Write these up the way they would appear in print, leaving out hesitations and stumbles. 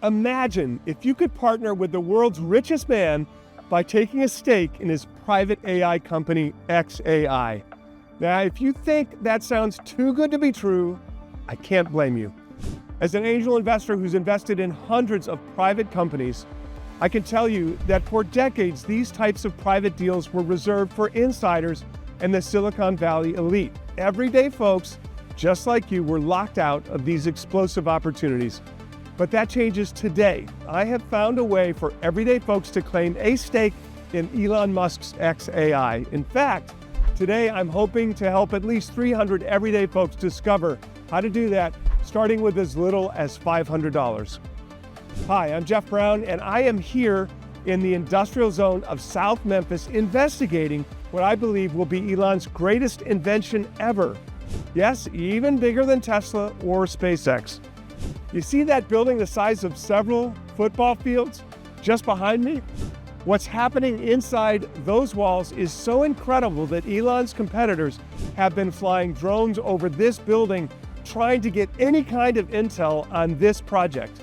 Imagine if you could partner with the world's richest man by taking a stake in his private AI company, xAI. Now, if you think that sounds too good to be true, I can't blame you. As an angel investor who's invested in hundreds of private companies, I can tell you that for decades, these types of private deals were reserved for insiders and the Silicon Valley elite. Everyday folks, just like you, were locked out of these explosive opportunities. But that changes today. I have found a way for everyday folks to claim a stake in Elon Musk's xAI. In fact, today I'm hoping to help at least 300 everyday folks discover how to do that, starting with as little as $500. Hi, I'm Jeff Brown, and I am here in the industrial zone of South Memphis investigating what I believe will be Elon's greatest invention ever. Yes, even bigger than Tesla or SpaceX. You see that building the size of several football fields just behind me? What's happening inside those walls is so incredible that Elon's competitors have been flying drones over this building trying to get any kind of intel on this project.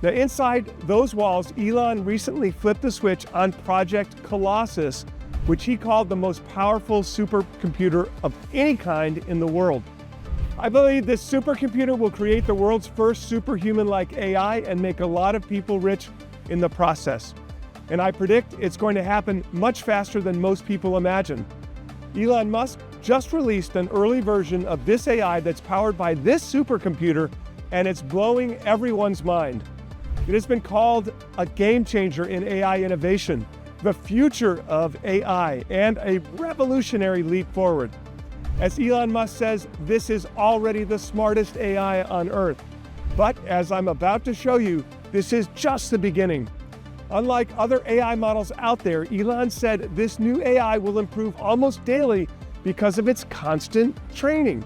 Now, inside those walls, Elon recently flipped the switch on Project Colossus, which he called the most powerful supercomputer of any kind in the world. I believe this supercomputer will create the world's first superhuman-like AI and make a lot of people rich in the process. And I predict it's going to happen much faster than most people imagine. Elon Musk just released an early version of this AI that's powered by this supercomputer, and it's blowing everyone's mind. It has been called a game changer in AI innovation, the future of AI, and a revolutionary leap forward. As Elon Musk says, this is already the smartest AI on Earth. But as I'm about to show you, this is just the beginning. Unlike other AI models out there, Elon said this new AI will improve almost daily because of its constant training,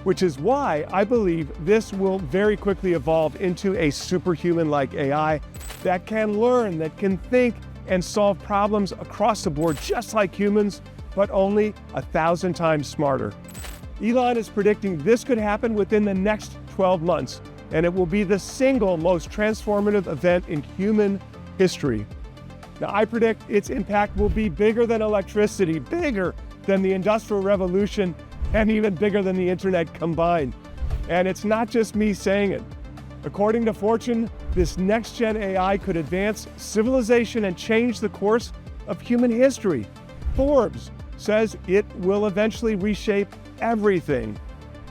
which is why I believe this will very quickly evolve into a superhuman-like AI that can learn, that can think, and solve problems across the board just like humans, but only 1,000 times smarter. Elon is predicting this could happen within the next 12 months, and it will be the single most transformative event in human history. Now, I predict its impact will be bigger than electricity, bigger than the Industrial Revolution, and even bigger than the internet combined. And it's not just me saying it. According to Fortune, this next-gen AI could advance civilization and change the course of human history. Forbes says it will eventually reshape everything.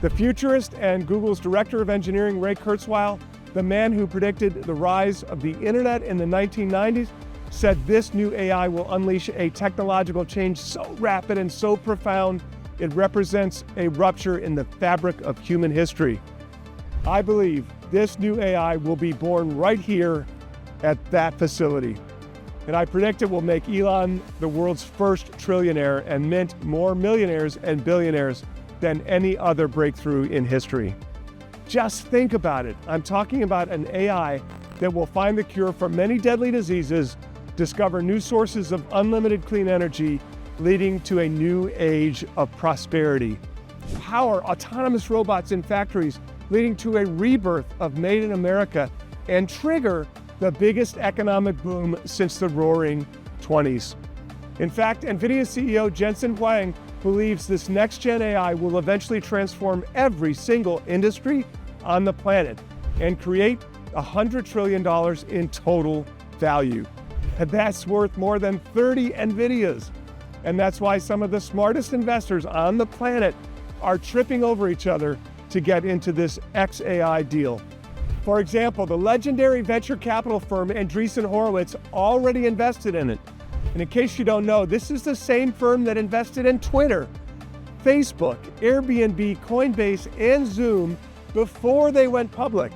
The futurist and Google's director of engineering, Ray Kurzweil, the man who predicted the rise of the internet in the 1990s, said this new AI will unleash a technological change so rapid and so profound, it represents a rupture in the fabric of human history. I believe this new AI will be born right here at that facility. And I predict it will make Elon the world's first trillionaire and mint more millionaires and billionaires than any other breakthrough in history. Just think about it. I'm talking about an AI that will find the cure for many deadly diseases, discover new sources of unlimited clean energy, leading to a new age of prosperity. Power autonomous robots in factories, leading to a rebirth of Made in America, and trigger the biggest economic boom since the Roaring 20s. In fact, NVIDIA CEO Jensen Huang believes this next-gen AI will eventually transform every single industry on the planet and create $100 trillion in total value. And that's worth more than 30 NVIDIAs. And that's why some of the smartest investors on the planet are tripping over each other to get into this xAI deal. For example, the legendary venture capital firm Andreessen Horowitz already invested in it. And in case you don't know, this is the same firm that invested in Twitter, Facebook, Airbnb, Coinbase, and Zoom before they went public.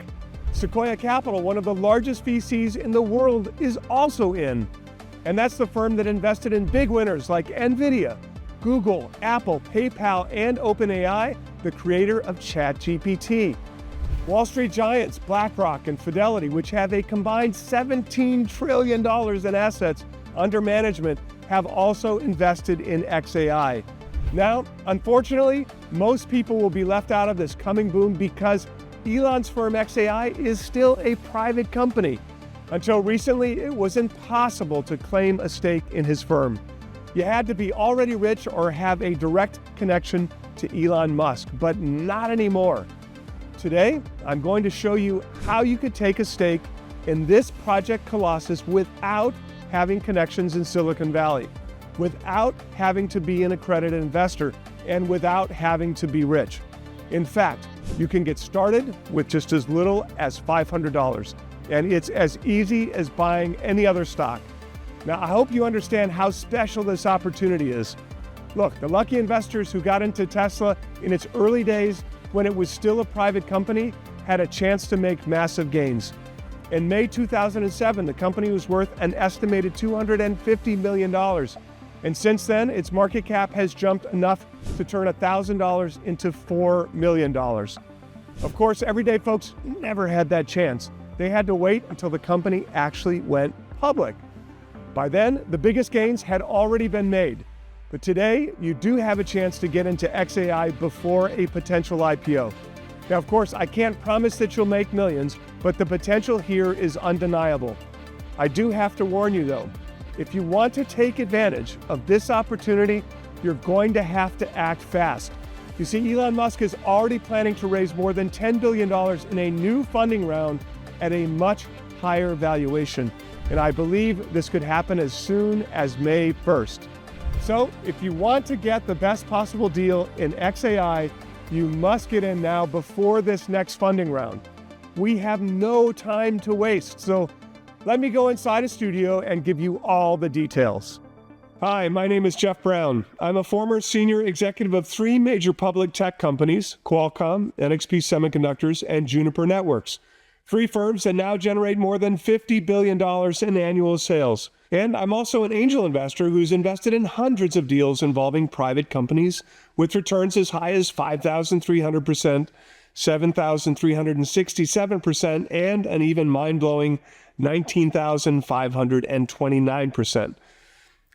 Sequoia Capital, one of the largest VCs in the world, is also in. And that's the firm that invested in big winners like NVIDIA, Google, Apple, PayPal, and OpenAI, the creator of ChatGPT. Wall Street giants BlackRock and Fidelity, which have a combined $17 trillion in assets under management, have also invested in xAI. Now, unfortunately, most people will be left out of this coming boom because Elon's firm xAI is still a private company. Until recently, it was impossible to claim a stake in his firm. You had to be already rich or have a direct connection to Elon Musk, but not anymore. Today, I'm going to show you how you could take a stake in this Project Colossus without having connections in Silicon Valley, without having to be an accredited investor, and without having to be rich. In fact, you can get started with just as little as $500, and it's as easy as buying any other stock. Now, I hope you understand how special this opportunity is. Look, the lucky investors who got into Tesla in its early days when it was still a private company had a chance to make massive gains. In May 2007, the company was worth an estimated $250 million. And since then, its market cap has jumped enough to turn $1,000 into $4 million. Of course, everyday folks never had that chance. They had to wait until the company actually went public. By then, the biggest gains had already been made. But today, you do have a chance to get into xAI before a potential IPO. Now, of course, I can't promise that you'll make millions, but the potential here is undeniable. I do have to warn you, though. If you want to take advantage of this opportunity, you're going to have to act fast. You see, Elon Musk is already planning to raise more than $10 billion in a new funding round at a much higher valuation. And I believe this could happen as soon as May 1st. So if you want to get the best possible deal in xAI, you must get in now before this next funding round. We have no time to waste, so let me go inside a studio and give you all the details. Hi, my name is Jeff Brown. I'm a former senior executive of 3 major public tech companies, Qualcomm, NXP Semiconductors, and Juniper Networks. 3 firms that now generate more than $50 billion in annual sales. And I'm also an angel investor who's invested in hundreds of deals involving private companies with returns as high as 5,300%, 7,367%, and an even mind-blowing 19,529%.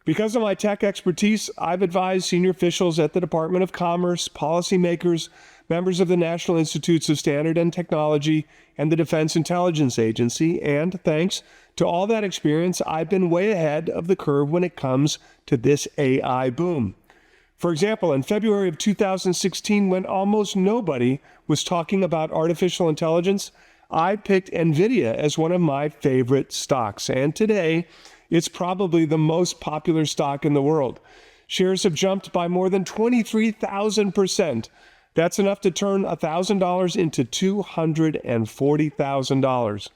Because of my tech expertise, I've advised senior officials at the Department of Commerce, policymakers, members of the National Institutes of Standard and Technology, and the Defense Intelligence Agency, and thanks to all that experience, I've been way ahead of the curve when it comes to this AI boom. For example, in February of 2016, when almost nobody was talking about artificial intelligence, I picked NVIDIA as one of my favorite stocks, and today, it's probably the most popular stock in the world. Shares have jumped by more than 23,000%. That's enough to turn $1,000 into $240,000.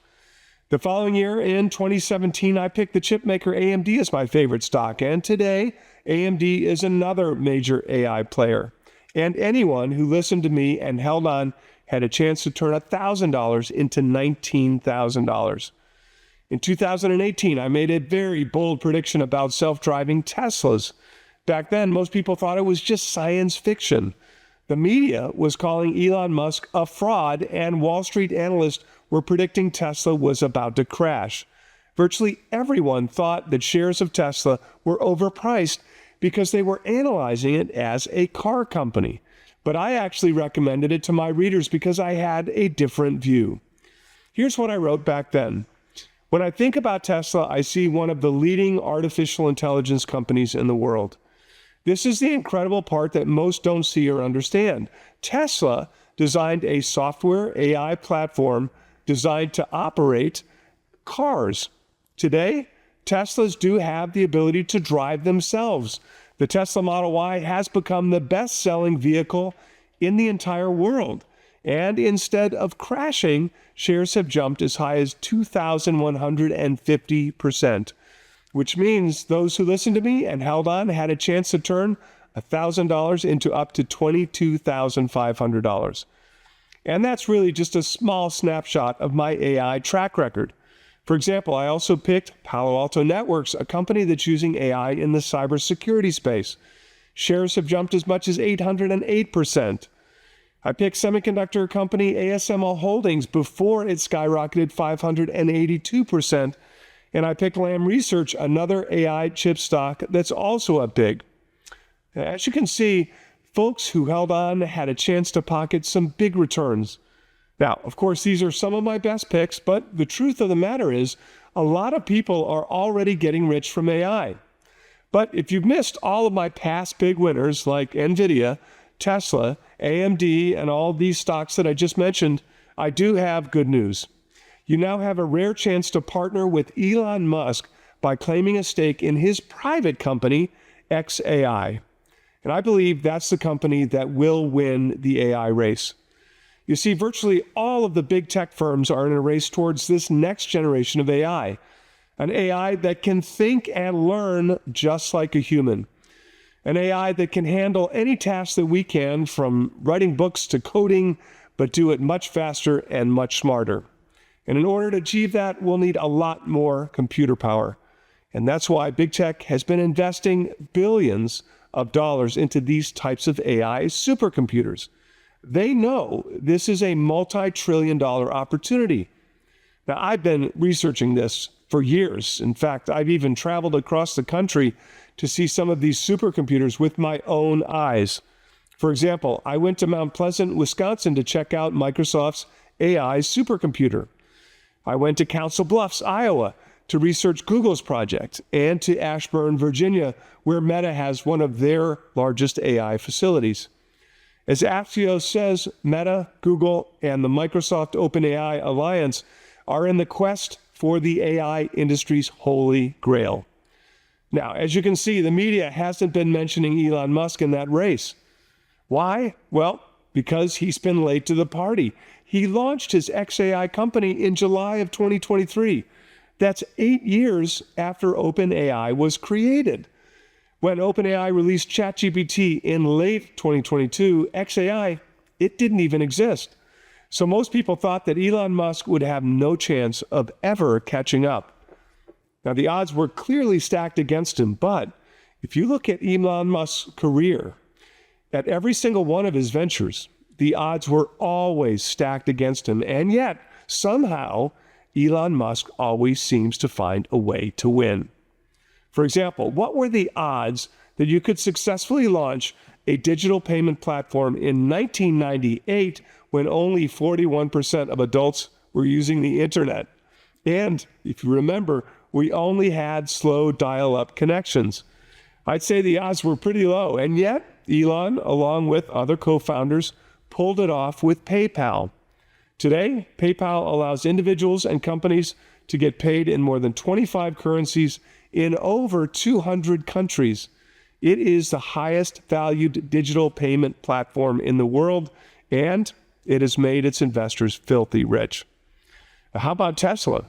The following year, in 2017, I picked the chip maker AMD as my favorite stock, and today, AMD is another major AI player. And anyone who listened to me and held on had a chance to turn $1,000 into $19,000. In 2018, I made a very bold prediction about self-driving Teslas. Back then, most people thought it was just science fiction. The media was calling Elon Musk a fraud, and Wall Street analysts were predicting Tesla was about to crash. Virtually everyone thought that shares of Tesla were overpriced because they were analyzing it as a car company. But I actually recommended it to my readers because I had a different view. Here's what I wrote back then. When I think about Tesla, I see one of the leading artificial intelligence companies in the world. This is the incredible part that most don't see or understand. Tesla designed a software AI platform designed to operate cars. Today, Teslas do have the ability to drive themselves. The Tesla Model Y has become the best-selling vehicle in the entire world. And instead of crashing, shares have jumped as high as 2,150%, which means those who listened to me and held on had a chance to turn $1,000 into up to $22,500. And that's really just a small snapshot of my AI track record. For example, I also picked Palo Alto Networks, a company that's using AI in the cybersecurity space. Shares have jumped as much as 808%. I picked semiconductor company ASML Holdings before it skyrocketed 582%. And I picked Lam Research, another AI chip stock that's also up big. As you can see, folks who held on had a chance to pocket some big returns. Now, of course, these are some of my best picks, but the truth of the matter is a lot of people are already getting rich from AI. But if you've missed all of my past big winners like NVIDIA, Tesla, AMD, and all these stocks that I just mentioned, I do have good news. You now have a rare chance to partner with Elon Musk by claiming a stake in his private company, xAI. And I believe that's the company that will win the AI race. You see, virtually all of the big tech firms are in a race towards this next generation of AI, an AI that can think and learn just like a human, an AI that can handle any task that we can, from writing books to coding, but do it much faster and much smarter. And in order to achieve that, we'll need a lot more computer power. And that's why big tech has been investing billions of dollars into these types of AI supercomputers. They know this is a multi-trillion-dollar opportunity. Now, I've been researching this for years. In fact, I've even traveled across the country to see some of these supercomputers with my own eyes. For example, I went to Mount Pleasant, Wisconsin to check out Microsoft's AI supercomputer. I went to Council Bluffs, Iowa to research Google's project, and to Ashburn, Virginia, where Meta has one of their largest AI facilities. As Axios says, Meta, Google, and the Microsoft OpenAI Alliance are in the quest for the AI industry's holy grail. Now, as you can see, the media hasn't been mentioning Elon Musk in that race. Why? Well, because he's been late to the party. He launched his xAI company in July of 2023. That's 8 years after OpenAI was created. When OpenAI released ChatGPT in late 2022, xAI, it didn't even exist. So most people thought that Elon Musk would have no chance of ever catching up. Now, the odds were clearly stacked against him, but if you look at Elon Musk's career, at every single one of his ventures, the odds were always stacked against him, and yet, somehow, Elon Musk always seems to find a way to win. For example, what were the odds that you could successfully launch a digital payment platform in 1998 when only 41% of adults were using the internet? And if you remember, we only had slow dial-up connections. I'd say the odds were pretty low, and yet Elon, along with other co-founders, pulled it off with PayPal. Today, PayPal allows individuals and companies to get paid in more than 25 currencies in over 200 countries. It is the highest valued digital payment platform in the world, and it has made its investors filthy rich. How about Tesla?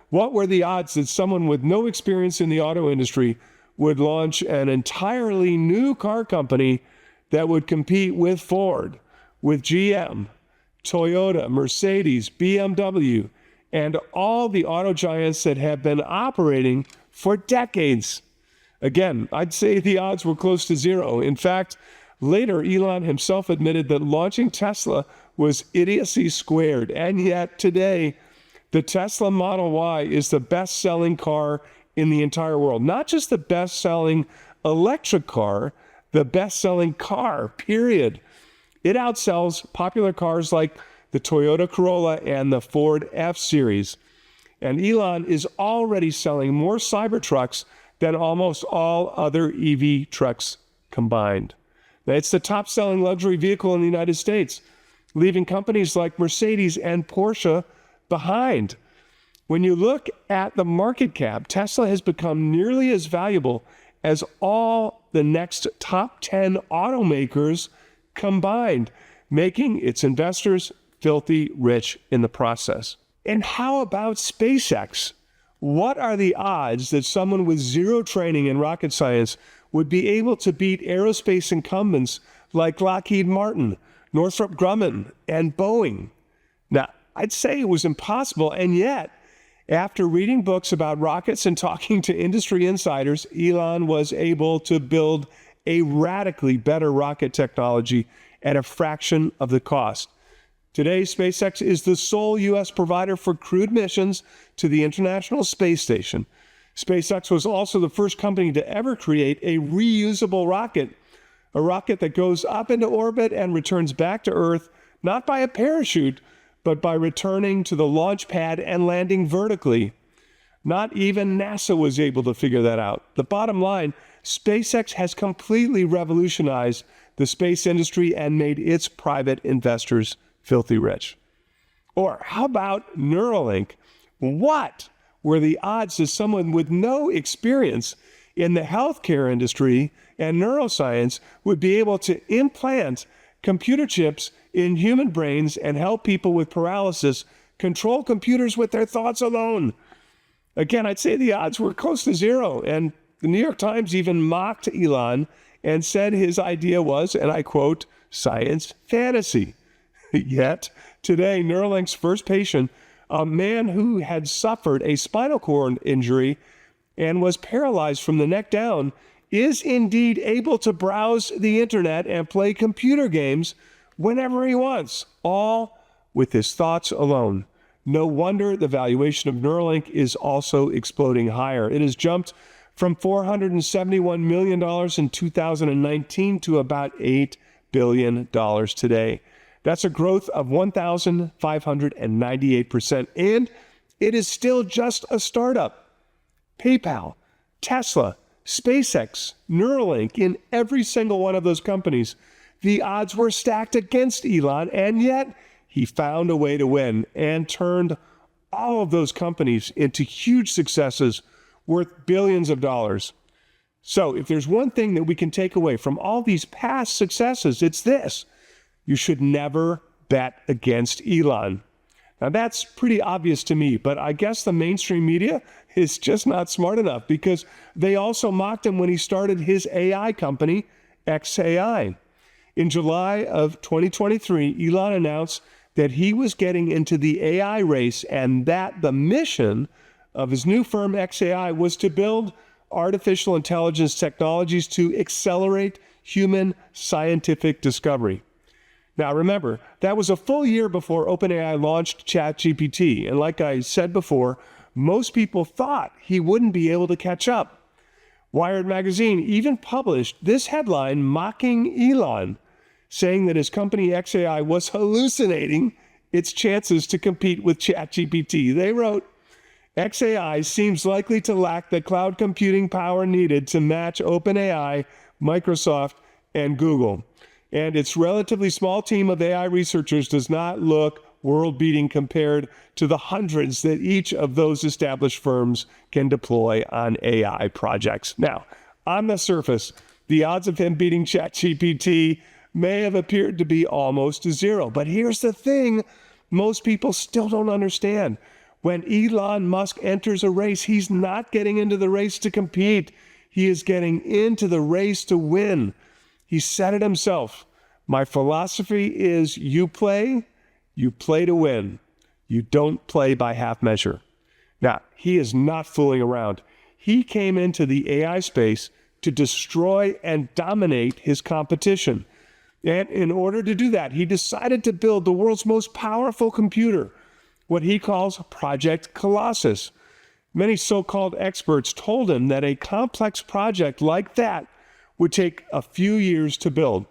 What were the odds that someone with no experience in the auto industry would launch an entirely new car company that would compete with Ford, with GM, Toyota, Mercedes, BMW, and all the auto giants that have been operating for decades? Again, I'd say the odds were close to zero. In fact, later Elon himself admitted that launching Tesla was idiocy squared. And yet today, the Tesla Model Y is the best-selling car in the entire world. Not just the best-selling electric car, the best-selling car, period. It outsells popular cars like the Toyota Corolla and the Ford F-Series. And Elon is already selling more Cybertrucks than almost all other EV trucks combined. Now, it's the top-selling luxury vehicle in the United States, leaving companies like Mercedes and Porsche behind. When you look at the market cap, Tesla has become nearly as valuable as all the next top 10 automakers combined, making its investors filthy rich in the process. And how about SpaceX? What are the odds that someone with zero training in rocket science would be able to beat aerospace incumbents like Lockheed Martin, Northrop Grumman, and Boeing? Now, I'd say it was impossible, and yet, after reading books about rockets and talking to industry insiders, Elon was able to build a radically better rocket technology at a fraction of the cost. Today, SpaceX is the sole U.S. provider for crewed missions to the International Space Station. SpaceX was also the first company to ever create a reusable rocket, a rocket that goes up into orbit and returns back to Earth, not by a parachute, but by returning to the launch pad and landing vertically. Not even NASA was able to figure that out. The bottom line, SpaceX has completely revolutionized the space industry and made its private investors filthy rich. Or how about Neuralink? What were the odds that someone with no experience in the healthcare industry and neuroscience would be able to implant computer chips in human brains and help people with paralysis control computers with their thoughts alone? Again, I'd say the odds were close to zero, and the New York Times even mocked Elon and said his idea was, and I quote, science fantasy. Yet, today, Neuralink's first patient, a man who had suffered a spinal cord injury and was paralyzed from the neck down, is indeed able to browse the internet and play computer games whenever he wants, all with his thoughts alone. No wonder the valuation of Neuralink is also exploding higher. It has jumped from $471 million in 2019 to about $8 billion today. That's a growth of 1,598%, and it is still just a startup. PayPal, Tesla, SpaceX, Neuralink, in every single one of those companies, the odds were stacked against Elon, and yet he found a way to win and turned all of those companies into huge successes worth billions of dollars. So if there's one thing that we can take away from all these past successes, it's this: you should never bet against Elon. Now that's pretty obvious to me, but I guess the mainstream media is just not smart enough, because they also mocked him when he started his AI company, xAI. In July of 2023, Elon announced that he was getting into the AI race and that the mission of his new firm, xAI, was to build artificial intelligence technologies to accelerate human scientific discovery. Now remember, that was a full year before OpenAI launched ChatGPT, and like I said before, most people thought he wouldn't be able to catch up. Wired magazine even published this headline mocking Elon, saying that his company xAI was hallucinating its chances to compete with ChatGPT. They wrote, xAI seems likely to lack the cloud computing power needed to match OpenAI, Microsoft, and Google. And its relatively small team of AI researchers does not look world-beating compared to the hundreds that each of those established firms can deploy on AI projects. Now, on the surface, the odds of him beating ChatGPT may have appeared to be almost zero. But here's the thing most people still don't understand. When Elon Musk enters a race, he's not getting into the race to compete. He is getting into the race to win. He said it himself. My philosophy is you play to win. You don't play by half measure. Now, he is not fooling around. He came into the AI space to destroy and dominate his competition. And in order to do that, he decided to build the world's most powerful computer, what he calls Project Colossus. Many so-called experts told him that a complex project like that would take a few years to build.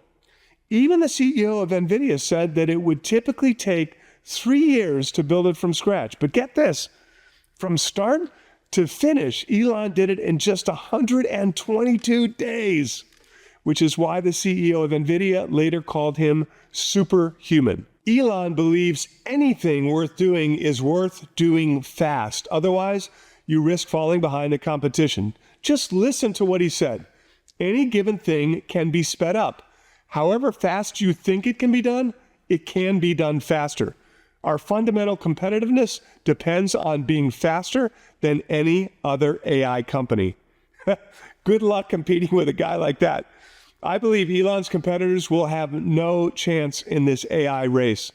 Even the CEO of NVIDIA said that it would typically take 3 years to build it from scratch. But get this, from start to finish, Elon did it in just 122 days, which is why the CEO of NVIDIA later called him superhuman. Elon believes anything worth doing is worth doing fast. Otherwise, you risk falling behind the competition. Just listen to what he said. Any given thing can be sped up. However fast you think it can be done, it can be done faster. Our fundamental competitiveness depends on being faster than any other AI company. Good luck competing with a guy like that. I believe Elon's competitors will have no chance in this AI race.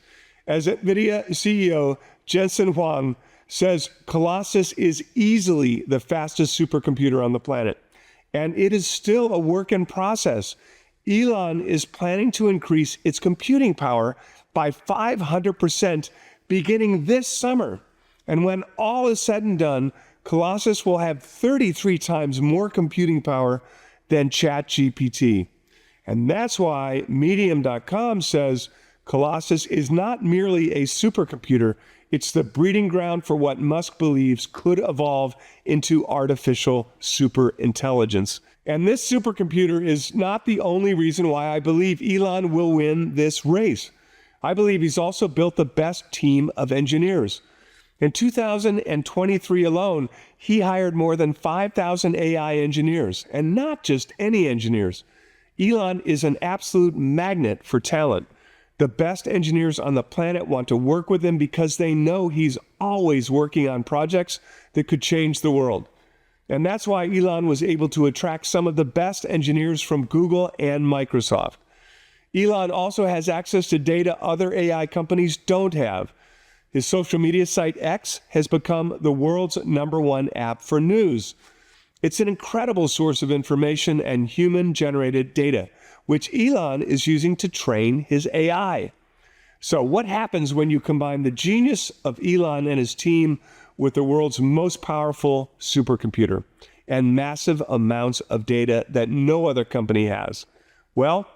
As NVIDIA CEO Jensen Huang says, Colossus is easily the fastest supercomputer on the planet, and it is still a work in process. Elon is planning to increase its computing power by 500% beginning this summer. And when all is said and done, Colossus will have 33 times more computing power than ChatGPT. And that's why Medium.com says Colossus is not merely a supercomputer, it's the breeding ground for what Musk believes could evolve into artificial superintelligence. And this supercomputer is not the only reason why I believe Elon will win this race. I believe he's also built the best team of engineers. In 2023 alone, he hired more than 5,000 AI engineers, and not just any engineers. Elon is an absolute magnet for talent. The best engineers on the planet want to work with him because they know he's always working on projects that could change the world. And that's why Elon was able to attract some of the best engineers from Google and Microsoft. Elon also has access to data other AI companies don't have. His social media site X has become the world's #1 app for news. It's an incredible source of information and human-generated data, which Elon is using to train his AI. So what happens when you combine the genius of Elon and his team with the world's most powerful supercomputer and massive amounts of data that no other company has? Well,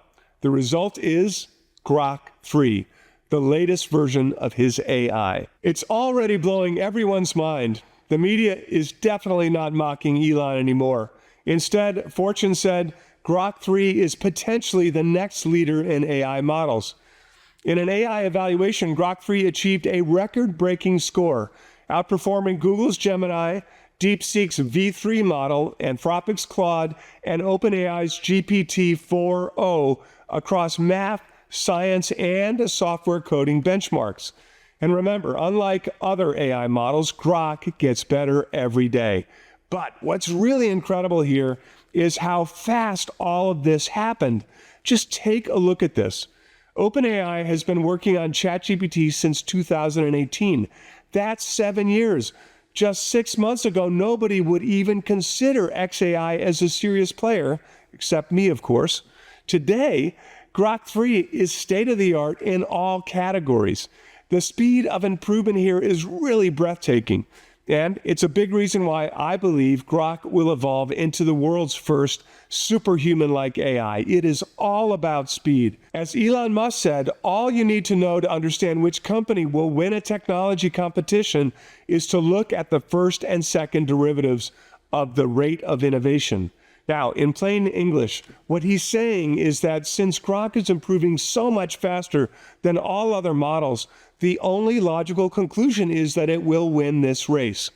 the result is Grok 3, the latest version of his AI. It's already blowing everyone's mind. The media is definitely not mocking Elon anymore. Instead, Fortune said Grok 3 is potentially the next leader in AI models. In an AI evaluation, Grok 3 achieved a record-breaking score, outperforming Google's Gemini, DeepSeek's V3 model, Anthropic's Claude, and OpenAI's GPT-4o across math, science, and software coding benchmarks. And remember, unlike other AI models, Grok gets better every day. But what's really incredible here is how fast all of this happened. Just take a look at this. OpenAI has been working on ChatGPT since 2018. That's 7 years. Just 6 months ago, nobody would even consider xAI as a serious player, except me, of course. Today, Grok 3 is state-of-the-art in all categories. The speed of improvement here is really breathtaking. And it's a big reason why I believe Grok will evolve into the world's first superhuman-like AI. It is all about speed. As Elon Musk said, all you need to know to understand which company will win a technology competition is to look at the first and second derivatives of the rate of innovation. Now, in plain English, what he's saying is that since Grok is improving so much faster than all other models, the only logical conclusion is that it will win this race.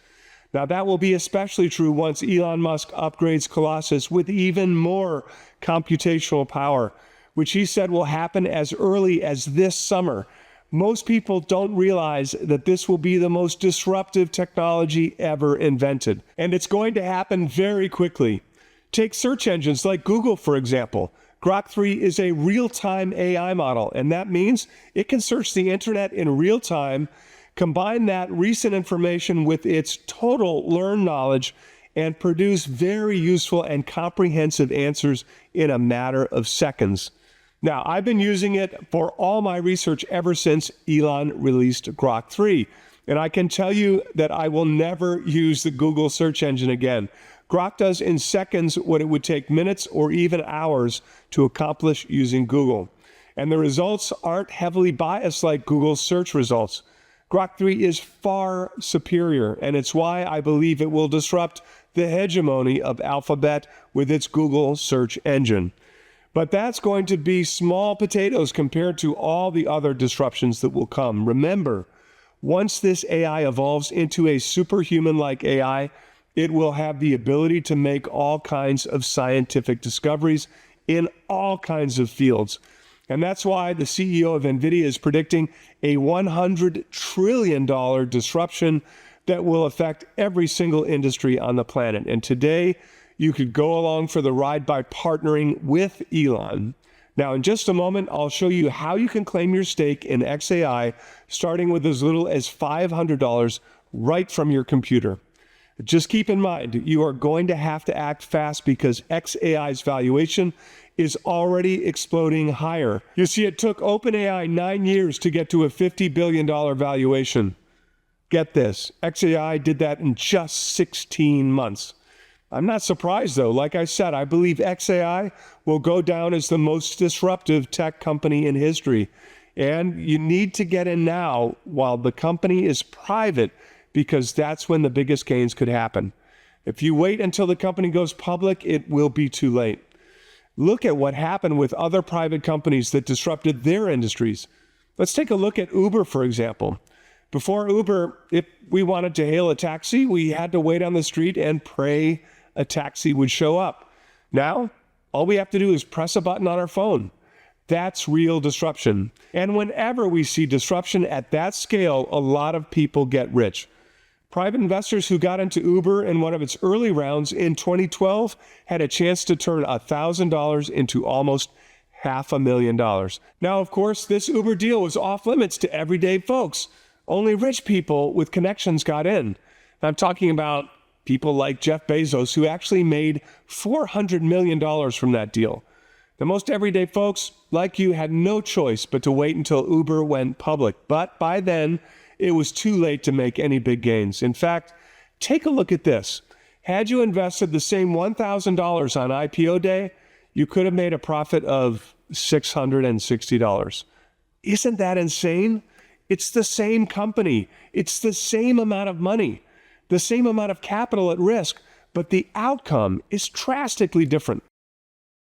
Now, that will be especially true once Elon Musk upgrades Colossus with even more computational power, which he said will happen as early as this summer. Most people don't realize that this will be the most disruptive technology ever invented, and it's going to happen very quickly. Take search engines like Google, for example. Grok 3 is a real-time AI model, and that means it can search the internet in real time, combine that recent information with its total learned knowledge, and produce very useful and comprehensive answers in a matter of seconds. Now, I've been using it for all my research ever since Elon released Grok 3, and I can tell you that I will never use the Google search engine again. Grok does in seconds what it would take minutes or even hours to accomplish using Google. And the results aren't heavily biased like Google's search results. Grok 3 is far superior, and it's why I believe it will disrupt the hegemony of Alphabet with its Google search engine. But that's going to be small potatoes compared to all the other disruptions that will come. Remember, once this AI evolves into a superhuman-like AI, it will have the ability to make all kinds of scientific discoveries in all kinds of fields. And that's why the CEO of NVIDIA is predicting a $100 trillion disruption that will affect every single industry on the planet. And today, you could go along for the ride by partnering with Elon. Now, in just a moment, I'll show you how you can claim your stake in xAI, starting with as little as $500 right from your computer. Just keep in mind, you are going to have to act fast because xAI's valuation is already exploding higher. You see, it took OpenAI 9 years to get to a $50 billion valuation. Get this, xAI did that in just 16 months. I'm not surprised though. Like I said, I believe xAI will go down as the most disruptive tech company in history. And you need to get in now while the company is private, because that's when the biggest gains could happen. If you wait until the company goes public, it will be too late. Look at what happened with other private companies that disrupted their industries. Let's take a look at Uber, for example. Before Uber, if we wanted to hail a taxi, we had to wait on the street and pray a taxi would show up. Now, all we have to do is press a button on our phone. That's real disruption. And whenever we see disruption at that scale, a lot of people get rich. Private investors who got into Uber in one of its early rounds in 2012 had a chance to turn $1,000 into almost $500,000. Now, of course, this Uber deal was off limits to everyday folks. Only rich people with connections got in. I'm talking about people like Jeff Bezos, who actually made $400 million from that deal. The most everyday folks, like you, had no choice but to wait until Uber went public. But by then, it was too late to make any big gains. In fact, take a look at this. Had you invested the same $1,000 on IPO day, you could have made a profit of $660. Isn't that insane? It's the same company. It's the same amount of money, the same amount of capital at risk, but the outcome is drastically different.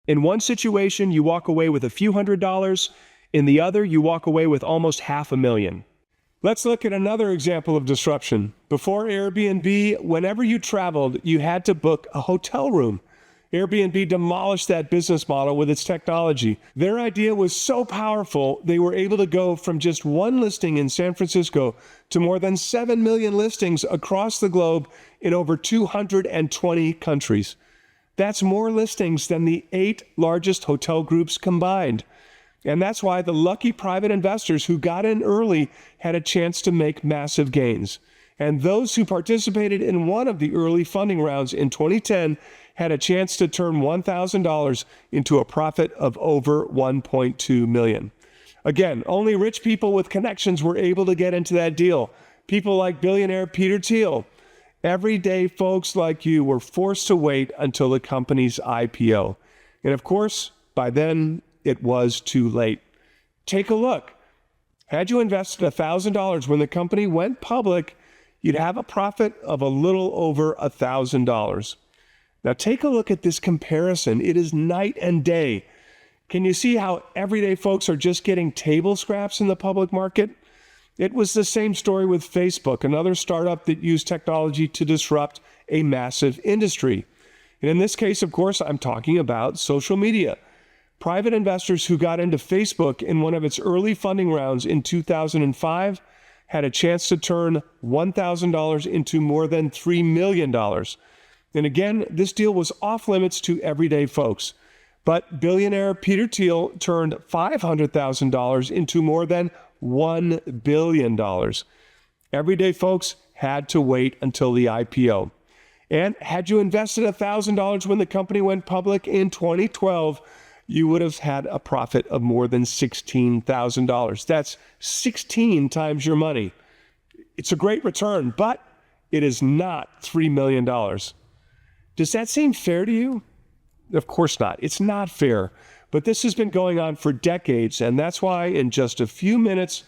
In one situation, you walk away with a few $100s. In the other, you walk away with almost $500,000. Let's look at another example of disruption. Before Airbnb, whenever you traveled, you had to book a hotel room. Airbnb demolished that business model with its technology. Their idea was so powerful, they were able to go from just one listing in San Francisco to more than 7 million listings across the globe in over 220 countries. That's more listings than the 8 largest hotel groups combined. And that's why the lucky private investors who got in early had a chance to make massive gains. And those who participated in one of the early funding rounds in 2010 had a chance to turn $1,000 into a profit of over $1.2 million. Again, only rich people with connections were able to get into that deal. People like billionaire Peter Thiel. Everyday folks like you were forced to wait until the company's IPO. And of course, by then, it was too late. Take a look. Had you invested $1,000 when the company went public, you'd have a profit of a little over $1,000. Now take a look at this comparison. It is night and day. Can you see how everyday folks are just getting table scraps in the public market? It was the same story with Facebook, another startup that used technology to disrupt a massive industry. And in this case, of course, I'm talking about social media. Private investors who got into Facebook in one of its early funding rounds in 2005 had a chance to turn $1,000 into more than $3 million. And again, this deal was off limits to everyday folks. But billionaire Peter Thiel turned $500,000 into more than $1 billion. Everyday folks had to wait until the IPO. And had you invested $1,000 when the company went public in 2012, you would have had a profit of more than $16,000. That's 16 times your money. It's a great return, but it is not $3 million. Does that seem fair to you? Of course not. It's not fair. But this has been going on for decades, and that's why in just a few minutes,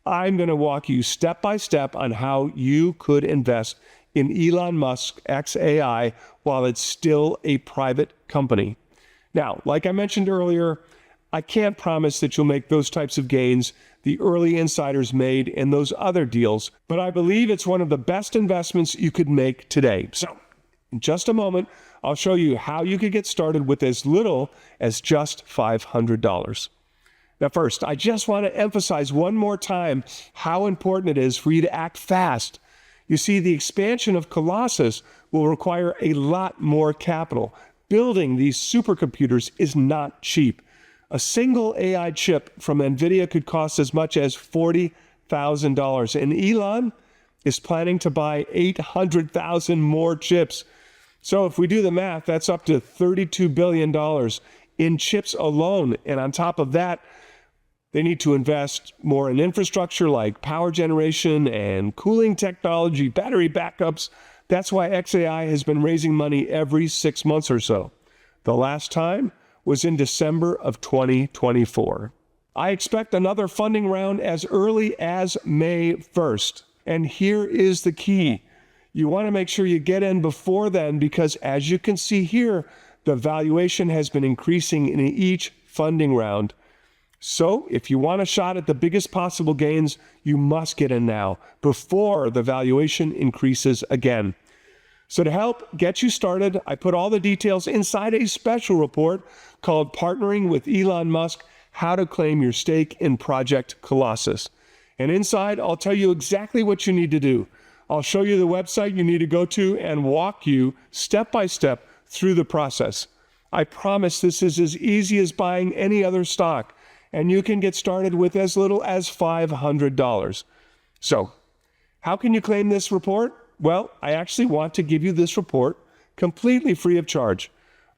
I'm going to walk you step by step on how you could invest in Elon Musk XAI while it's still a private company. Now, like I mentioned earlier, I can't promise that you'll make those types of gains the early insiders made in those other deals, but I believe it's one of the best investments you could make today. So, in just a moment, I'll show you how you could get started with as little as just $500. Now, first, I just want to emphasize one more time how important it is for you to act fast. You see, the expansion of Colossus will require a lot more capital. Building these supercomputers is not cheap. A single AI chip from NVIDIA could cost as much as $40,000, and Elon is planning to buy 800,000 more chips. So if we do the math, that's up to $32 billion in chips alone. And on top of that, they need to invest more in infrastructure like power generation and cooling technology, battery backups. That's why XAI has been raising money every 6 months or so. The last time was in December of 2024. I expect another funding round as early as May 1st. And here is the key. You want to make sure you get in before then because as you can see here, the valuation has been increasing in each funding round. So if you want a shot at the biggest possible gains, you must get in now before the valuation increases again. So to help get you started, I put all the details inside a special report called Partnering with Elon Musk, How to Claim Your Stake in Project Colossus. And inside, I'll tell you exactly what you need to do. I'll show you the website you need to go to and walk you step by step through the process. I promise this is as easy as buying any other stock, and you can get started with as little as $500. So, how can you claim this report? Well, I actually want to give you this report completely free of charge.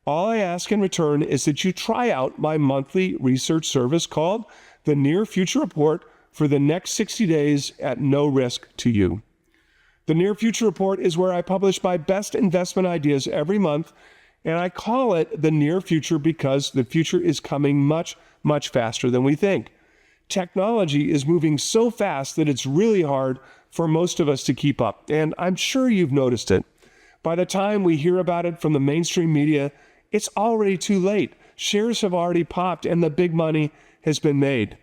All I ask in return is that you try out my monthly research service called the Near Future Report for the next 60 days at no risk to you. The Near Future Report is where I publish my best investment ideas every month, and I call it the near future because the future is coming much, much faster than we think. Technology is moving so fast that it's really hard for most of us to keep up, and I'm sure you've noticed it. By the time we hear about it from the mainstream media, it's already too late. Shares have already popped and the big money has been made.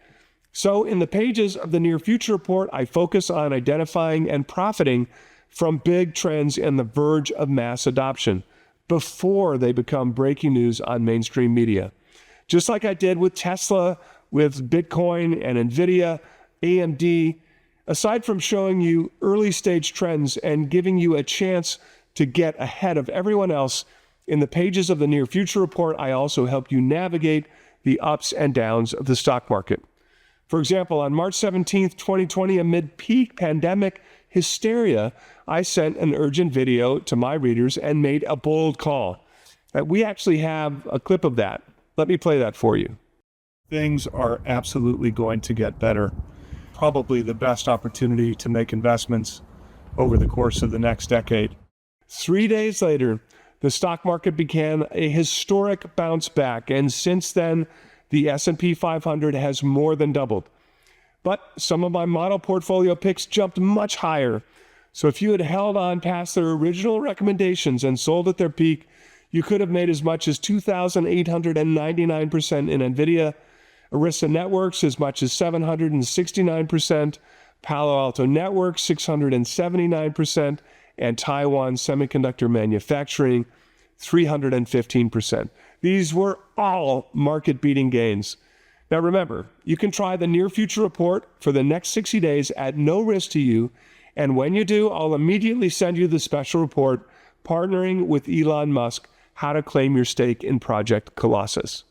So in the pages of the Near Future Report, I focus on identifying and profiting from big trends and the verge of mass adoption before they become breaking news on mainstream media. Just like I did with Tesla, with Bitcoin and Nvidia, AMD, aside from showing you early stage trends and giving you a chance to get ahead of everyone else, in the pages of the Near Future Report, I also help you navigate the ups and downs of the stock market. For example, on March 17th, 2020, amid peak pandemic hysteria, I sent an urgent video to my readers and made a bold call. We actually have a clip of that. Let me play that for you. Things are absolutely going to get better. Probably the best opportunity to make investments over the course of the next decade. 3 days later, the stock market began a historic bounce back, and since then, the S&P 500 has more than doubled. But some of my model portfolio picks jumped much higher. So if you had held on past their original recommendations and sold at their peak, you could have made as much as 2,899% in Nvidia, Arista Networks as much as 769%, Palo Alto Networks 679%, and Taiwan Semiconductor Manufacturing 315%. These were all market-beating gains. Now remember, you can try the Near Future Report for the next 60 days at no risk to you, and when you do, I'll immediately send you the special report, Partnering with Elon Musk, How to Claim Your Stake in Project Colossus.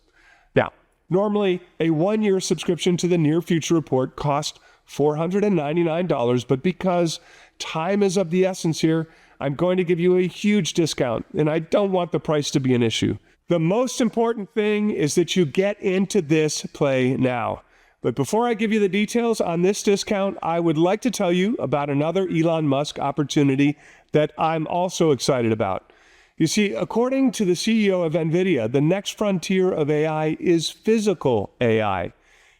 Now, normally, a 1-year subscription to the Near Future Report costs $499, but because time is of the essence here, I'm going to give you a huge discount, and I don't want the price to be an issue. The most important thing is that you get into this play now. But before I give you the details on this discount, I would like to tell you about another Elon Musk opportunity that I'm also excited about. You see, according to the CEO of NVIDIA, the next frontier of AI is physical AI.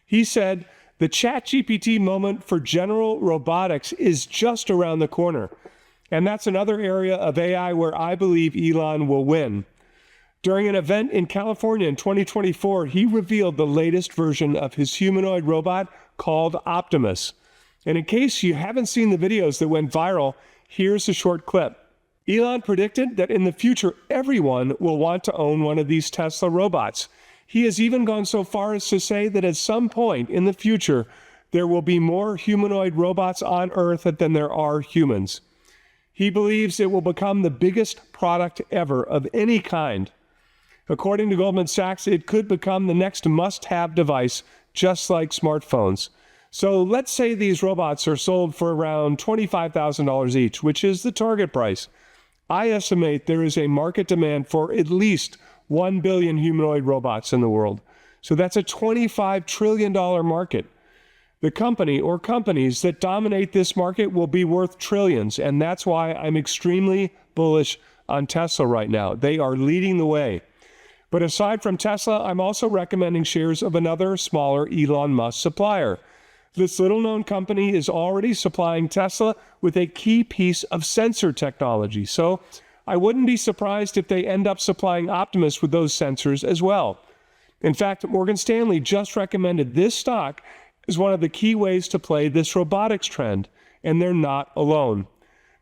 He said, the ChatGPT moment for general robotics is just around the corner. And that's another area of AI where I believe Elon will win. During an event in California in 2024, he revealed the latest version of his humanoid robot called Optimus. And in case you haven't seen the videos that went viral, here's a short clip. Elon predicted that in the future, everyone will want to own one of these Tesla robots. He has even gone so far as to say that at some point in the future, there will be more humanoid robots on Earth than there are humans. He believes it will become the biggest product ever of any kind. According to Goldman Sachs, it could become the next must-have device, just like smartphones. So let's say these robots are sold for around $25,000 each, which is the target price. I estimate there is a market demand for at least 1 billion humanoid robots in the world. So that's a $25 trillion market. The company or companies that dominate this market will be worth trillions, and that's why I'm extremely bullish on Tesla right now. They are leading the way. But aside from Tesla, I'm also recommending shares of another smaller Elon Musk supplier. This little-known company is already supplying Tesla with a key piece of sensor technology, so I wouldn't be surprised if they end up supplying Optimus with those sensors as well. In fact, Morgan Stanley just recommended this stock as one of the key ways to play this robotics trend, and they're not alone.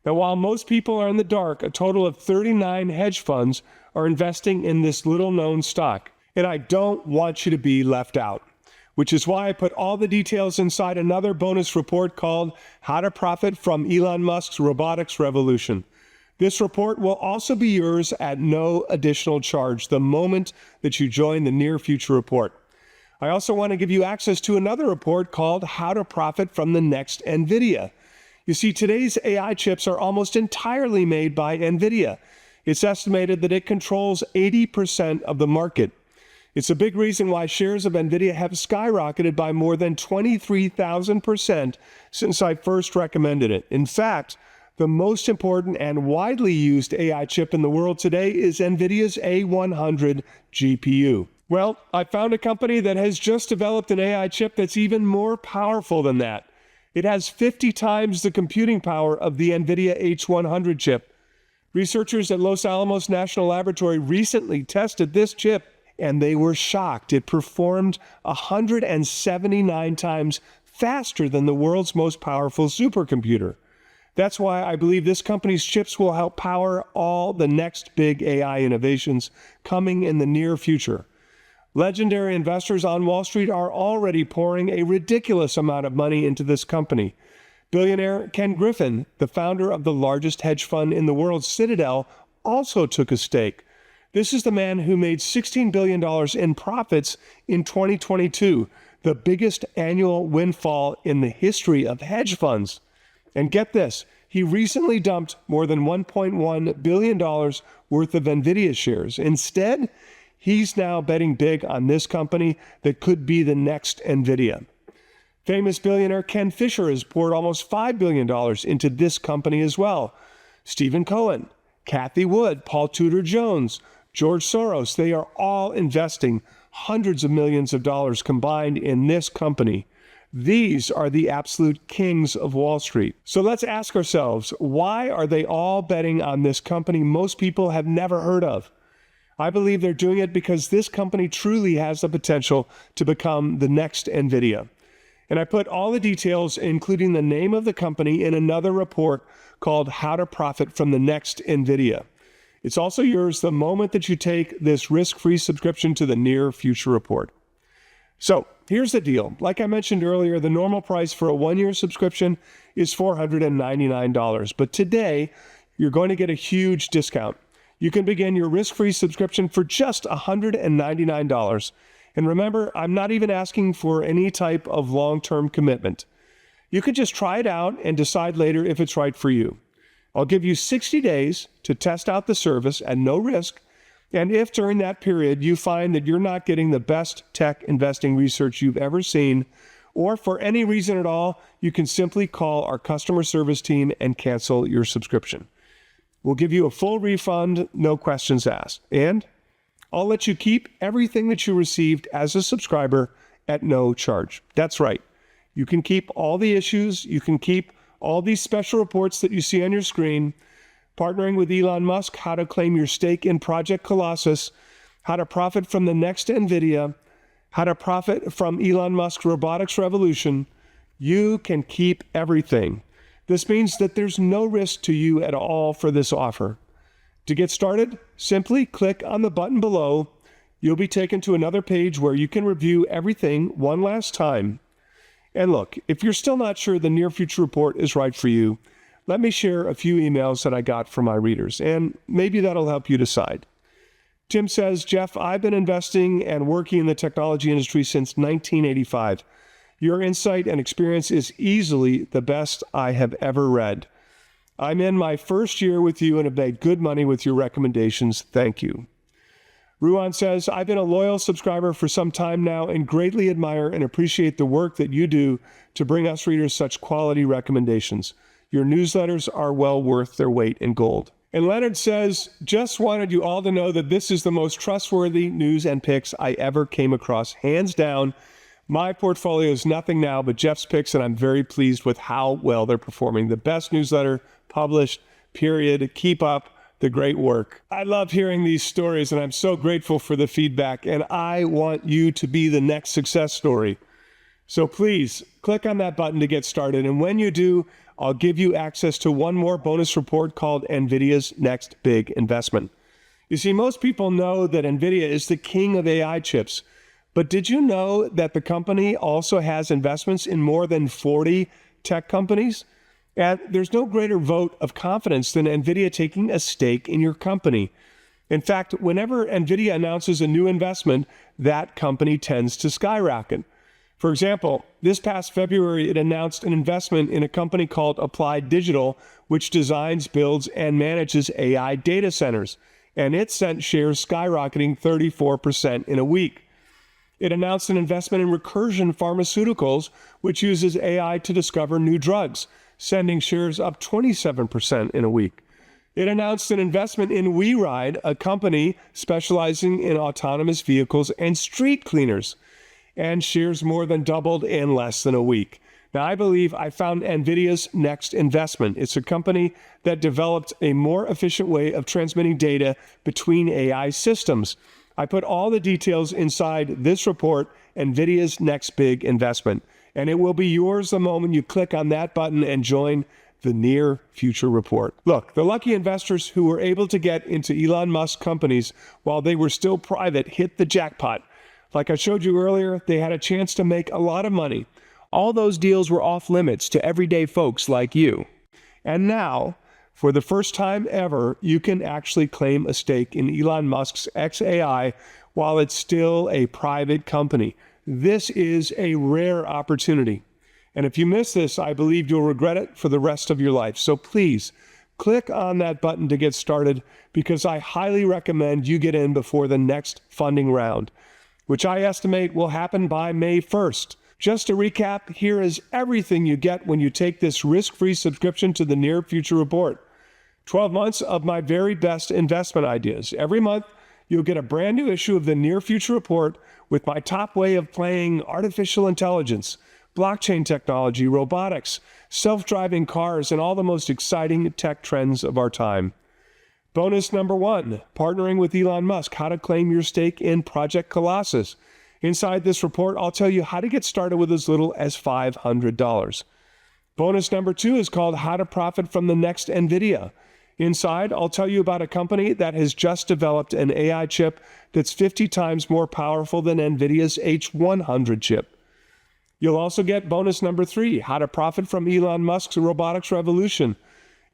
Now, while most people are in the dark, a total of 39 hedge funds are investing in this little-known stock, and I don't want you to be left out, which is why I put all the details inside another bonus report called How to Profit from Elon Musk's Robotics Revolution. This report will also be yours at no additional charge the moment that you join the Near Future Report. I also want to give you access to another report called How to Profit from the Next NVIDIA. You see, today's AI chips are almost entirely made by NVIDIA. It's estimated that it controls 80% of the market. It's a big reason why shares of NVIDIA have skyrocketed by more than 23,000% since I first recommended it. In fact, the most important and widely used AI chip in the world today is NVIDIA's A100 GPU. Well, I found a company that has just developed an AI chip that's even more powerful than that. It has 50 times the computing power of the NVIDIA H100 chip. Researchers at Los Alamos National Laboratory recently tested this chip, and they were shocked. It performed 179 times faster than the world's most powerful supercomputer. That's why I believe this company's chips will help power all the next big AI innovations coming in the near future. Legendary investors on Wall Street are already pouring a ridiculous amount of money into this company. Billionaire Ken Griffin, the founder of the largest hedge fund in the world, Citadel, also took a stake. This is the man who made $16 billion in profits in 2022, the biggest annual windfall in the history of hedge funds. And get this, he recently dumped more than $1.1 billion worth of NVIDIA shares. Instead, he's now betting big on this company that could be the next NVIDIA. Famous billionaire Ken Fisher has poured almost $5 billion into this company as well. Stephen Cohen, Cathie Wood, Paul Tudor Jones, George Soros, they are all investing hundreds of millions of dollars combined in this company. These are the absolute kings of Wall Street. So let's ask ourselves, why are they all betting on this company most people have never heard of? I believe they're doing it because this company truly has the potential to become the next NVIDIA. And I put all the details, including the name of the company, in another report called How to Profit from the Next NVIDIA. It's also yours the moment that you take this risk-free subscription to the Near Future Report. So here's the deal. Like I mentioned earlier, the normal price for a one-year subscription is $499. But today, you're going to get a huge discount. You can begin your risk-free subscription for just $199. And remember, I'm not even asking for any type of long-term commitment. You can just try it out and decide later if it's right for you. I'll give you 60 days to test out the service at no risk. And if during that period you find that you're not getting the best tech investing research you've ever seen, or for any reason at all, you can simply call our customer service team and cancel your subscription. We'll give you a full refund, no questions asked. And I'll let you keep everything that you received as a subscriber at no charge. That's right. You can keep all the issues. You can keep all these special reports that you see on your screen. Partnering with Elon Musk, how to claim your stake in Project Colossus, how to profit from the next NVIDIA, how to profit from Elon Musk's robotics revolution. You can keep everything. This means that there's no risk to you at all for this offer. To get started, simply click on the button below. You'll be taken to another page where you can review everything one last time. And look, if you're still not sure the Near Future Report is right for you, let me share a few emails that I got from my readers, and maybe that'll help you decide. Tim says, Jeff, I've been investing and working in the technology industry since 1985. Your insight and experience is easily the best I have ever read. I'm in my first year with you and have made good money with your recommendations. Thank you. Ruan says, I've been a loyal subscriber for some time now and greatly admire and appreciate the work that you do to bring us readers such quality recommendations. Your newsletters are well worth their weight in gold. And Leonard says, just wanted you all to know that this is the most trustworthy news and picks I ever came across. Hands down, my portfolio is nothing now but Jeff's picks, and I'm very pleased with how well they're performing. The best newsletter published, period. Keep up the great work. I love hearing these stories, and I'm so grateful for the feedback, and I want you to be the next success story. So please click on that button to get started. And when you do, I'll give you access to one more bonus report called NVIDIA's Next Big Investment. You see, most people know that NVIDIA is the king of AI chips. But did you know that the company also has investments in more than 40 tech companies? And there's no greater vote of confidence than NVIDIA taking a stake in your company. In fact, whenever NVIDIA announces a new investment, that company tends to skyrocket. For example, this past February, it announced an investment in a company called Applied Digital, which designs, builds, and manages AI data centers. And it sent shares skyrocketing 34% in a week. It announced an investment in Recursion Pharmaceuticals, which uses AI to discover new drugs, sending shares up 27% in a week. It announced an investment in WeRide, a company specializing in autonomous vehicles and street cleaners, and shares more than doubled in less than a week. Now, I believe I found NVIDIA's next investment. It's a company that developed a more efficient way of transmitting data between AI systems. I put all the details inside this report, NVIDIA's Next Big Investment, and it will be yours the moment you click on that button and join the Near Future Report. Look, the lucky investors who were able to get into Elon Musk companies while they were still private hit the jackpot. Like I showed you earlier, they had a chance to make a lot of money. All those deals were off limits to everyday folks like you. And now, for the first time ever, you can actually claim a stake in Elon Musk's xAI while it's still a private company. This is a rare opportunity. And if you miss this, I believe you'll regret it for the rest of your life. So please, click on that button to get started, because I highly recommend you get in before the next funding round, which I estimate will happen by May 1st. Just to recap, here is everything you get when you take this risk-free subscription to the Near Future Report. 12 months of my very best investment ideas. Every month, you'll get a brand new issue of the Near Future Report with my top way of playing artificial intelligence, blockchain technology, robotics, self-driving cars, and all the most exciting tech trends of our time. Bonus number 1, partnering with Elon Musk, how to claim your stake in Project Colossus. Inside this report, I'll tell you how to get started with as little as $500. Bonus number 2 is called How to Profit from the Next NVIDIA. Inside, I'll tell you about a company that has just developed an AI chip that's 50 times more powerful than NVIDIA's H100 chip. You'll also get bonus number 3, How to Profit from Elon Musk's robotics revolution.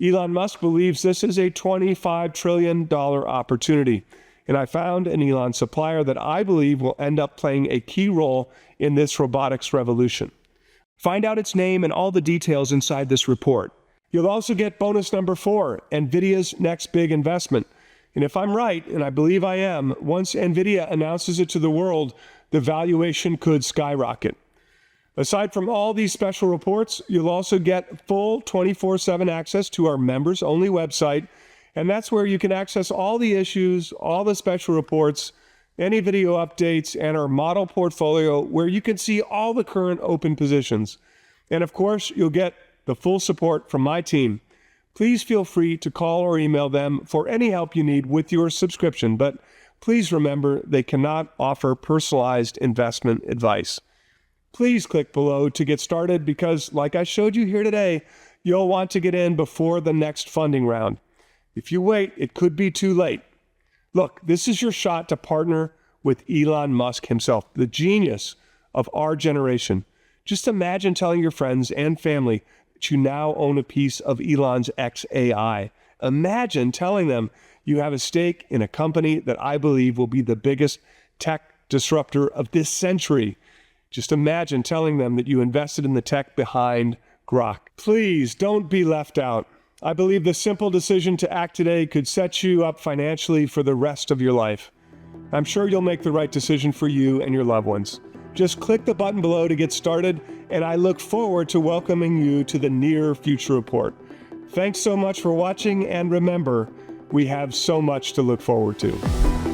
Elon Musk believes this is a $25 trillion opportunity, and I found an Elon supplier that I believe will end up playing a key role in this robotics revolution. Find out its name and all the details inside this report. You'll also get bonus number 4, NVIDIA's Next Big Investment. And if I'm right, and I believe I am, once NVIDIA announces it to the world, the valuation could skyrocket. Aside from all these special reports, you'll also get full 24/7 access to our members-only website, and that's where you can access all the issues, all the special reports, any video updates, and our model portfolio where you can see all the current open positions. And of course, you'll get the full support from my team. Please feel free to call or email them for any help you need with your subscription, but please remember they cannot offer personalized investment advice. Please click below to get started because, like I showed you here today, you'll want to get in before the next funding round. If you wait, it could be too late. Look, this is your shot to partner with Elon Musk himself, the genius of our generation. Just imagine telling your friends and family that you now own a piece of Elon's xAI. Imagine telling them you have a stake in a company that I believe will be the biggest tech disruptor of this century. Just imagine telling them that you invested in the tech behind Grok. Please don't be left out. I believe the simple decision to act today could set you up financially for the rest of your life. I'm sure you'll make the right decision for you and your loved ones. Just click the button below to get started, and I look forward to welcoming you to the Near Future Report. Thanks so much for watching, and remember, we have so much to look forward to.